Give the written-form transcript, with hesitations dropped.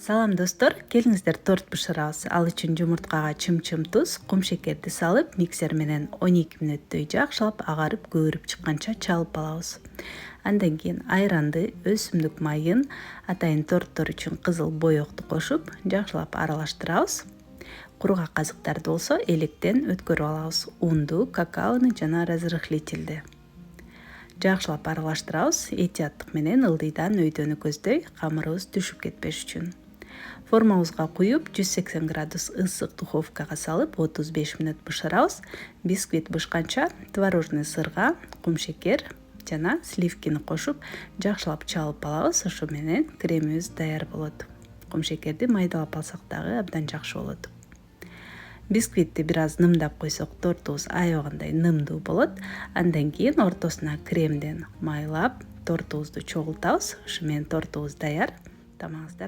Салам достор, келиңиздер торт бышырабыз. Ал үчүн жумурткага чым-чым туз, кум шекерди салып, миксер менен 12 мүнөттөй жакшылап агарып көөрүп чыкканча чалып алабыз. Андан кийин айранды, өсүмдүк майын, атайын торттор үчүн кызыл боекту кошуп, жакшылап аралаштырабыз. Кургак казыктарды болсо электен өткөрүп алабыз. Унду, какаону жана разрыхлительди. Жакшылап аралаштырабыз. Этияттык менен ылдыйдан өйдөнү көздөй, камырыбыз түшүп кетпеш үчүн. Формабызга куюп, 180 градус ысык духовкага салып, 35 мүнөт бышырабыз. Бисквит бышканча творожный сырга, кум шекер жана сливкини кошуп, жакшылап чалып алабыз. Ошо менен кремибиз даяр болот. Кум шекерди майдалап алсак дагы абдан жакшы болот. Бисквитти бир аз нымдап койсок, тортубуз аябагандай нымдуу болот. Андан кийин ортосуна кремден майлап, тортубузду чогултабыз. Ошо менен тортубуз даяр. Тамагыңыздар